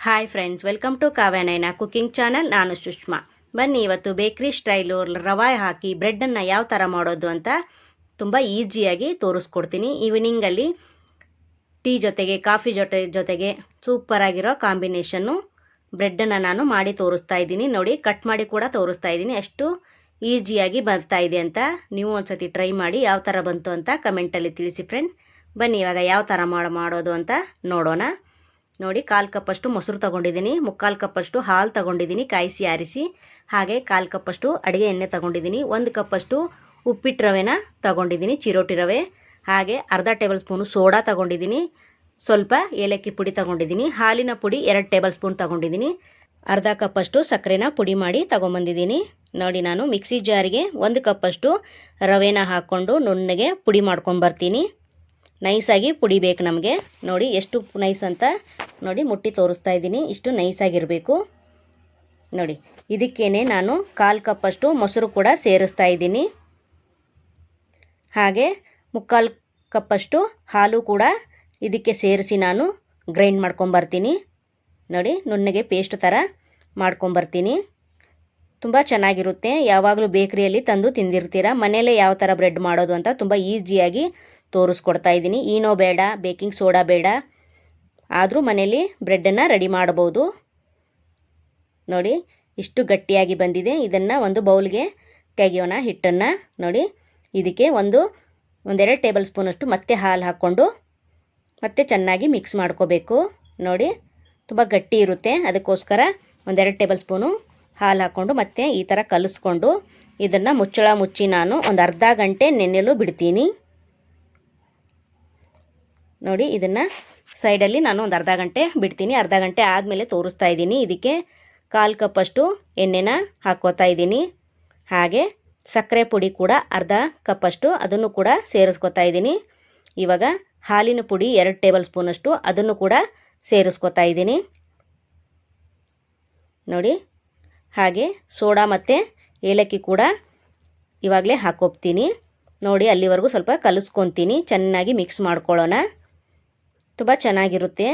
Hi friends, welcome to Kavyanayana cooking channel. ನಾನು ಸುಷ್ಮಾ. ಬನ್ನಿ ಇವತ್ತು ಬೇಕ್ರಿ ಸ್ಟೈಲು ರವೆ ಹಾಕಿ ಬ್ರೆಡ್ಡನ್ನು ಯಾವ ಥರ ಮಾಡೋದು ಅಂತ ತುಂಬ ಈಸಿಯಾಗಿ ತೋರಿಸ್ಕೊಡ್ತೀನಿ. ಈವ್ನಿಂಗಲ್ಲಿ ಟೀ ಜೊತೆಗೆ ಕಾಫಿ ಜೊತೆಗೆ ಸೂಪರಾಗಿರೋ ಕಾಂಬಿನೇಷನ್ನು ಬ್ರೆಡ್ಡನ್ನು ನಾನು ಮಾಡಿ ತೋರಿಸ್ತಾ ಇದ್ದೀನಿ. ನೋಡಿ, ಕಟ್ ಮಾಡಿ ಕೂಡ ತೋರಿಸ್ತಾ ಇದ್ದೀನಿ. ಅಷ್ಟು ಈಸಿಯಾಗಿ ಬರ್ತಾ ಇದೆ ಅಂತ ನೀವು ಒಂದ್ಸತಿ ಟ್ರೈ ಮಾಡಿ ಯಾವ ಥರ ಬಂತು ಅಂತ ಕಮೆಂಟಲ್ಲಿ ತಿಳಿಸಿ ಫ್ರೆಂಡ್ಸ್. ಬನ್ನಿ ಇವಾಗ ಯಾವ ಥರ ಮಾಡೋದು ಅಂತ ನೋಡೋಣ. ನೋಡಿ, 1/4 ಕಪ್ಪಷ್ಟು ಮೊಸರು ತೊಗೊಂಡಿದ್ದೀನಿ, 3/4 ಕಪ್ಪಷ್ಟು ಹಾಲು ತೊಗೊಂಡಿದ್ದೀನಿ ಕಾಯಿಸಿ ಆರಿಸಿ, ಹಾಗೆ 1/4 ಕಪ್ಪಷ್ಟು ಅಡುಗೆ ಎಣ್ಣೆ ತೊಗೊಂಡಿದ್ದೀನಿ, 1 ಕಪ್ಪಷ್ಟು ಉಪ್ಪಿಟ್ಟು ರವೆನ ತೊಗೊಂಡಿದ್ದೀನಿ, ಚಿರೋಟಿ ರವೆ, ಹಾಗೆ ಅರ್ಧ ಟೇಬಲ್ ಸ್ಪೂನು ಸೋಡಾ ತೊಗೊಂಡಿದ್ದೀನಿ, ಸ್ವಲ್ಪ ಏಲಕ್ಕಿ ಪುಡಿ ತೊಗೊಂಡಿದ್ದೀನಿ, ಹಾಲಿನ ಪುಡಿ 2 ಟೇಬಲ್ ಸ್ಪೂನ್ ತೊಗೊಂಡಿದ್ದೀನಿ, ಅರ್ಧ ಕಪ್ಪಷ್ಟು ಸಕ್ಕರೆನ ಪುಡಿ ಮಾಡಿ ತೊಗೊಂಬಂದಿದ್ದೀನಿ. ನೋಡಿ, ನಾನು ಮಿಕ್ಸಿ ಜಾರಿಗೆ 1 ಕಪ್ಪಷ್ಟು ರವೆನ ಹಾಕ್ಕೊಂಡು ನುಣ್ಣಗೆ ಪುಡಿ ಮಾಡ್ಕೊಂಬರ್ತೀನಿ. ನೈಸಾಗಿ ಪುಡಿ ಬೇಕು ನಮಗೆ. ನೋಡಿ ಎಷ್ಟು ನೈಸ್ ಅಂತ ನೋಡಿ ಮುಟ್ಟಿ ತೋರಿಸ್ತಾ ಇದ್ದೀನಿ. ಇಷ್ಟು ನೈಸಾಗಿರಬೇಕು. ನೋಡಿ, ಇದಕ್ಕೇನೆ ನಾನು 1/4 ಕಪ್ಪಷ್ಟು ಮೊಸರು ಕೂಡ ಸೇರಿಸ್ತಾ ಇದ್ದೀನಿ, ಹಾಗೆ 3/4 ಕಪ್ಪಷ್ಟು ಹಾಲು ಕೂಡ ಇದಕ್ಕೆ ಸೇರಿಸಿ ನಾನು ಗ್ರೈಂಡ್ ಮಾಡ್ಕೊಂಬರ್ತೀನಿ. ನೋಡಿ, ನುಣ್ಣಗೆ ಪೇಸ್ಟ್ ಥರ ಮಾಡ್ಕೊಂಬರ್ತೀನಿ. ತುಂಬ ಚೆನ್ನಾಗಿರುತ್ತೆ. ಯಾವಾಗಲೂ ಬೇಕ್ರಿಯಲ್ಲಿ ತಂದು ತಿಂದಿರ್ತೀರ. ಮನೆಯಲ್ಲೇ ಯಾವ ಥರ ಬ್ರೆಡ್ ಮಾಡೋದು ಅಂತ ತುಂಬ ಈಸಿಯಾಗಿ ತೋರಿಸ್ಕೊಡ್ತಾ ಇದ್ದೀನಿ. ಈನೋ ಬೇಡ, ಬೇಕಿಂಗ್ ಸೋಡಾ ಬೇಡ, ಆದರೂ ಮನೇಲಿ ಬ್ರೆಡ್ಡನ್ನು ರೆಡಿ ಮಾಡ್ಬೋದು. ನೋಡಿ, ಇಷ್ಟು ಗಟ್ಟಿಯಾಗಿ ಬಂದಿದೆ. ಇದನ್ನು ಒಂದು ಬೌಲ್ಗೆ ತೆಗೆಯೋಣ ಹಿಟ್ಟನ್ನು. ನೋಡಿ, ಇದಕ್ಕೆ ಒಂದೆರಡು ಟೇಬಲ್ ಸ್ಪೂನಷ್ಟು ಮತ್ತೆ ಹಾಲು ಹಾಕ್ಕೊಂಡು ಮತ್ತೆ ಚೆನ್ನಾಗಿ ಮಿಕ್ಸ್ ಮಾಡ್ಕೋಬೇಕು. ನೋಡಿ, ತುಂಬ ಗಟ್ಟಿ ಇರುತ್ತೆ, ಅದಕ್ಕೋಸ್ಕರ 1-2 ಟೇಬಲ್ ಸ್ಪೂನು ಹಾಲು ಹಾಕ್ಕೊಂಡು ಮತ್ತೆ ಈ ಥರ ಕಲಿಸ್ಕೊಂಡು ಇದನ್ನು ಮುಚ್ಚಳ ಮುಚ್ಚಿ ನಾನು ಒಂದು ಅರ್ಧ ಗಂಟೆ ನೆನೆಯಲು ಬಿಡ್ತೀನಿ. ನೋಡಿ, ಇದನ್ನು ಸೈಡಲ್ಲಿ ನಾನು ಒಂದು ಅರ್ಧ ಗಂಟೆ ಬಿಡ್ತೀನಿ. ಅರ್ಧ ಗಂಟೆ ಆದಮೇಲೆ ತೋರಿಸ್ತಾ ಇದ್ದೀನಿ. ಇದಕ್ಕೆ 1/4 ಕಪ್ಪಷ್ಟು ಎಣ್ಣೆನ ಹಾಕ್ಕೋತಾ ಇದ್ದೀನಿ, ಹಾಗೆ ಸಕ್ಕರೆ ಪುಡಿ ಕೂಡ ಅರ್ಧ ಕಪ್ಪಷ್ಟು ಅದನ್ನು ಕೂಡ ಸೇರಿಸ್ಕೊತಾ ಇದ್ದೀನಿ. ಇವಾಗ ಹಾಲಿನ ಪುಡಿ 2 ಟೇಬಲ್ ಸ್ಪೂನಷ್ಟು ಅದನ್ನು ಕೂಡ ಸೇರಿಸ್ಕೊತಾ ಇದ್ದೀನಿ. ನೋಡಿ, ಹಾಗೆ ಸೋಡಾ ಮತ್ತು ಏಲಕ್ಕಿ ಕೂಡ ಇವಾಗಲೇ ಹಾಕೋಗ್ತೀನಿ. ನೋಡಿ, ಅಲ್ಲಿವರೆಗೂ ಸ್ವಲ್ಪ ಕಲಿಸ್ಕೊತೀನಿ, ಚೆನ್ನಾಗಿ ಮಿಕ್ಸ್ ಮಾಡ್ಕೊಳ್ಳೋಣ. ತುಂಬ ಚೆನ್ನಾಗಿರುತ್ತೆ.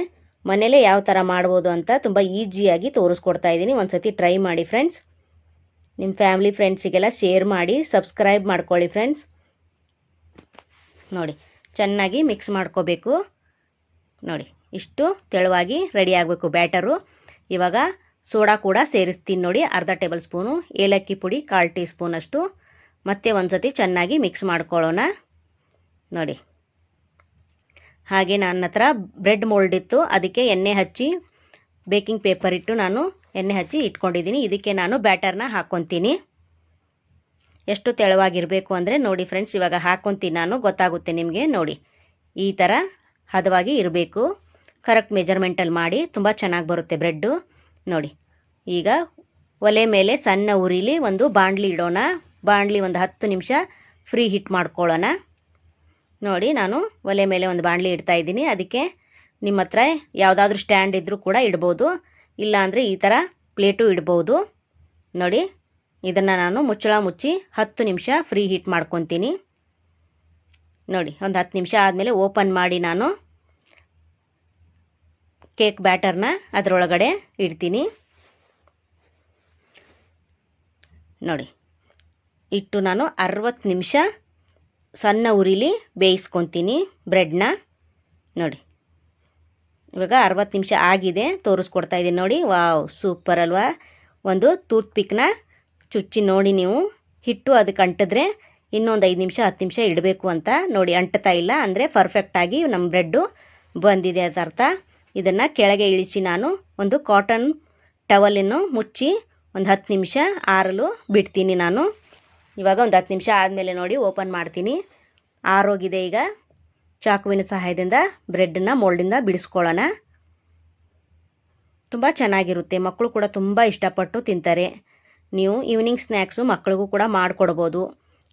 ಮನೇಲೇ ಯಾವ ಥರ ಮಾಡ್ಬೋದು ಅಂತ ತುಂಬ ಈಸಿಯಾಗಿ ತೋರಿಸ್ಕೊಡ್ತಾ ಇದ್ದೀನಿ. ಒಂದು ಸತಿ ಟ್ರೈ ಮಾಡಿ ಫ್ರೆಂಡ್ಸ್. ನಿಮ್ಮ ಫ್ಯಾಮಿಲಿ ಫ್ರೆಂಡ್ಸಿಗೆಲ್ಲ ಶೇರ್ ಮಾಡಿ, ಸಬ್ಸ್ಕ್ರೈಬ್ ಮಾಡ್ಕೊಳ್ಳಿ ಫ್ರೆಂಡ್ಸ್. ನೋಡಿ, ಚೆನ್ನಾಗಿ ಮಿಕ್ಸ್ ಮಾಡ್ಕೋಬೇಕು. ನೋಡಿ, ಇಷ್ಟು ತೆಳುವಾಗಿ ರೆಡಿ ಆಗಬೇಕು ಬ್ಯಾಟರು. ಇವಾಗ ಸೋಡಾ ಕೂಡ ಸೇರಿಸ್ತೀನಿ. ನೋಡಿ, ಅರ್ಧ ಟೇಬಲ್ ಸ್ಪೂನು, ಏಲಕ್ಕಿ ಪುಡಿ 1/4 ಟೀ ಸ್ಪೂನಷ್ಟು, ಮತ್ತೆ ಒಂದು ಸತಿ ಚೆನ್ನಾಗಿ ಮಿಕ್ಸ್ ಮಾಡ್ಕೊಳ್ಳೋಣ. ನೋಡಿ, ಹಾಗೆ ನನ್ನ ಹತ್ರ ಬ್ರೆಡ್ ಮೋಲ್ಡ್ ಇತ್ತು, ಅದಕ್ಕೆ ಎಣ್ಣೆ ಹಚ್ಚಿ ಬೇಕಿಂಗ್ ಪೇಪರ್ ಇಟ್ಟು ನಾನು ಎಣ್ಣೆ ಹಚ್ಚಿ ಇಟ್ಕೊಂಡಿದ್ದೀನಿ. ಇದಕ್ಕೆ ನಾನು ಬ್ಯಾಟರ್ನ ಹಾಕ್ಕೊತೀನಿ. ಎಷ್ಟು ತೆಳುವಾಗಿರಬೇಕು ಅಂದರೆ ನೋಡಿ ಫ್ರೆಂಡ್ಸ್, ಇವಾಗ ಹಾಕ್ಕೊತೀನಿ ನಾನು, ಗೊತ್ತಾಗುತ್ತೆ ನಿಮಗೆ. ನೋಡಿ, ಈ ಥರ ಹದವಾಗಿ ಇರಬೇಕು. ಕರೆಕ್ಟ್ ಮೆಜರ್ಮೆಂಟಲ್ಲಿ ಮಾಡಿ, ತುಂಬ ಚೆನ್ನಾಗಿ ಬರುತ್ತೆ ಬ್ರೆಡ್ಡು. ನೋಡಿ, ಈಗ ಒಲೆ ಮೇಲೆ ಸಣ್ಣ ಉರಿಲಿ ಒಂದು ಬಾಣಲಿ ಇಡೋಣ. ಬಾಣಲಿ ಒಂದು 10 ನಿಮಿಷ ಫ್ರೀ ಹೀಟ್ ಮಾಡ್ಕೊಳ್ಳೋಣ. ನೋಡಿ, ನಾನು ಒಲೆ ಮೇಲೆ ಒಂದು ಬಾಣಲಿ ಇಡ್ತಾ ಇದ್ದೀನಿ. ಅದಕ್ಕೆ ನಿಮ್ಮ ಹತ್ರ ಯಾವುದಾದ್ರೂ ಸ್ಟ್ಯಾಂಡ್ ಇದ್ದರೂ ಕೂಡ ಇಡ್ಬೋದು, ಇಲ್ಲಾಂದರೆ ಈ ಥರ ಪ್ಲೇಟು ಇಡ್ಬೋದು. ನೋಡಿ, ಇದನ್ನು ನಾನು ಮುಚ್ಚಳ ಮುಚ್ಚಿ 10 ನಿಮಿಷ ಫ್ರೀ ಹೀಟ್ ಮಾಡ್ಕೊತೀನಿ. ನೋಡಿ, ಒಂದು 10 ನಿಮಿಷ ಆದಮೇಲೆ ಓಪನ್ ಮಾಡಿ ನಾನು ಕೇಕ್ ಬ್ಯಾಟರ್ನ ಅದರೊಳಗಡೆ ಇಡ್ತೀನಿ. ನೋಡಿ, ಇಟ್ಟು ನಾನು 60 ನಿಮಿಷ ಸಣ್ಣ ಉರಿಲಿ ಬೇಯಿಸ್ಕೊತೀನಿ ಬ್ರೆಡ್ನ. ನೋಡಿ, ಇವಾಗ 60 ನಿಮಿಷ ಆಗಿದೆ, ತೋರಿಸ್ಕೊಡ್ತಾ ಇದ್ದೀನಿ. ನೋಡಿ, ವಾವ್, ಸೂಪರ್ ಅಲ್ವಾ. ಒಂದು ಟೂತ್ ಪಿಕ್ನ ಚುಚ್ಚಿ ನೋಡಿ ನೀವು, ಹಿಟ್ಟು ಅದಕ್ಕೆ ಅಂಟಿದ್ರೆ ಇನ್ನೊಂದು 5 ನಿಮಿಷ 10 ನಿಮಿಷ ಇಡಬೇಕು ಅಂತ. ನೋಡಿ, ಅಂಟ್ತಾ ಇಲ್ಲ ಅಂದರೆ ಪರ್ಫೆಕ್ಟಾಗಿ ನಮ್ಮ ಬ್ರೆಡ್ಡು ಬಂದಿದೆ ಅಂತ ಅರ್ಥ. ಇದನ್ನು ಕೆಳಗೆ ಇಳಿಸಿ ನಾನು ಒಂದು ಕಾಟನ್ ಟವಲನ್ನು ಮುಚ್ಚಿ ಒಂದು 10 ನಿಮಿಷ ಆರಲು ಬಿಡ್ತೀನಿ ನಾನು. ಇವಾಗ ಒಂದು 10 ನಿಮಿಷ ಆದಮೇಲೆ ನೋಡಿ ಓಪನ್ ಮಾಡ್ತೀನಿ. ಆರೋಗಿದೆ. ಈಗ ಚಾಕುವಿನ ಸಹಾಯದಿಂದ ಬ್ರೆಡ್ಡನ್ನ ಮೋಲ್ಡಿಂದ ಬಿಡಿಸ್ಕೊಳ್ಳೋಣ. ತುಂಬ ಚೆನ್ನಾಗಿರುತ್ತೆ, ಮಕ್ಕಳು ಕೂಡ ತುಂಬ ಇಷ್ಟಪಟ್ಟು ತಿಂತಾರೆ. ನೀವು ಈವ್ನಿಂಗ್ ಸ್ನ್ಯಾಕ್ಸು ಮಕ್ಕಳಿಗೂ ಕೂಡ ಮಾಡಿಕೊಡ್ಬೋದು.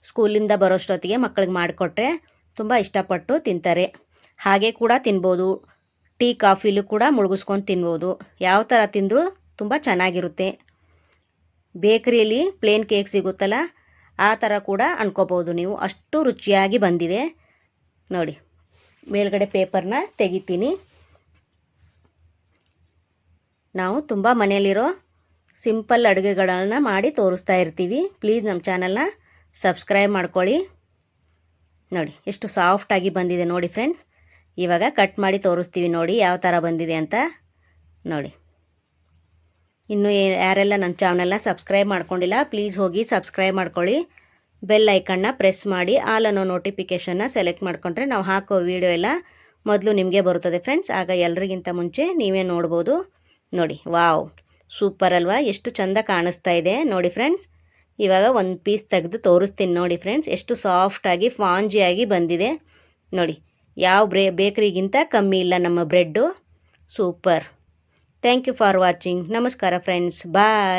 ಸ್ಕೂಲಿಂದ ಬರೋಷ್ಟೊತ್ತಿಗೆ ಮಕ್ಕಳಿಗೆ ಮಾಡಿಕೊಟ್ರೆ ತುಂಬ ಇಷ್ಟಪಟ್ಟು ತಿಂತಾರೆ. ಹಾಗೆ ಕೂಡ ತಿನ್ಬೋದು, ಟೀ ಕಾಫಿಲೂ ಕೂಡ ಮುಳುಗಿಸ್ಕೊಂಡು ತಿನ್ಬೋದು. ಯಾವ ಥರ ತಿಂದರೂ ತುಂಬ ಚೆನ್ನಾಗಿರುತ್ತೆ. ಬೇಕ್ರಿಯಲ್ಲಿ ಪ್ಲೇನ್ ಕೇಕ್ ಸಿಗುತ್ತಲ್ಲ, ಆ ಥರ ಕೂಡ ಅನ್ಕೋಬೋದು ನೀವು, ಅಷ್ಟು ರುಚಿಯಾಗಿ ಬಂದಿದೆ. ನೋಡಿ, ಮೇಲ್ಗಡೆ ಪೇಪರ್ನ ತೆಗಿತೀನಿ. ನಾವು ತುಂಬ ಮನೆಯಲ್ಲಿರೋ ಸಿಂಪಲ್ ಅಡುಗೆಗಳನ್ನು ಮಾಡಿ ತೋರಿಸ್ತಾ ಇರ್ತೀವಿ. ಪ್ಲೀಸ್ ನಮ್ಮ ಚಾನಲ್ನ ಸಬ್ಸ್ಕ್ರೈಬ್ ಮಾಡ್ಕೊಳ್ಳಿ. ನೋಡಿ ಎಷ್ಟು ಸಾಫ್ಟಾಗಿ ಬಂದಿದೆ ನೋಡಿ ಫ್ರೆಂಡ್ಸ್. ಇವಾಗ ಕಟ್ ಮಾಡಿ ತೋರಿಸ್ತೀವಿ ನೋಡಿ ಯಾವ ಥರ ಬಂದಿದೆ ಅಂತ. ನೋಡಿ, ಇನ್ನೂ ಯಾರೆಲ್ಲ ನನ್ನ ಚಾನಲ್ನ ಸಬ್ಸ್ಕ್ರೈಬ್ ಮಾಡ್ಕೊಂಡಿಲ್ಲ ಪ್ಲೀಸ್ ಹೋಗಿ ಸಬ್ಸ್ಕ್ರೈಬ್ ಮಾಡ್ಕೊಳ್ಳಿ. ಬೆಲ್ ಐಕನ್ನ ಪ್ರೆಸ್ ಮಾಡಿ ಆಲ್ ಅನ್ನೋ ನೋಟಿಫಿಕೇಷನ್ನ ಸೆಲೆಕ್ಟ್ ಮಾಡಿಕೊಂಡ್ರೆ ನಾವು ಹಾಕೋ ವಿಡಿಯೋ ಎಲ್ಲ ಮೊದಲು ನಿಮಗೆ ಬರುತ್ತದೆ ಫ್ರೆಂಡ್ಸ್. ಆಗ ಎಲ್ರಿಗಿಂತ ಮುಂಚೆ ನೀವೇ ನೋಡ್ಬೋದು. ನೋಡಿ, ವಾವ್, ಸೂಪರ್ ಅಲ್ವಾ, ಎಷ್ಟು ಚೆಂದ ಕಾಣಿಸ್ತಾ ಇದೆ ನೋಡಿ ಫ್ರೆಂಡ್ಸ್. ಇವಾಗ ಒಂದು ಪೀಸ್ ತೆಗೆದು ತೋರಿಸ್ತೀನಿ ನೋಡಿ ಫ್ರೆಂಡ್ಸ್. ಎಷ್ಟು ಸಾಫ್ಟಾಗಿ ಸ್ಪಾಂಜಿಯಾಗಿ ಬಂದಿದೆ ನೋಡಿ. ಯಾವ ಬೇಕ್ರಿಗಿಂತ ಕಮ್ಮಿ ಇಲ್ಲ ನಮ್ಮ bread. Super. Thank you for watching. ನಮಸ್ಕಾರ ಫ್ರೆಂಡ್ಸ್, ಬಾಯ್.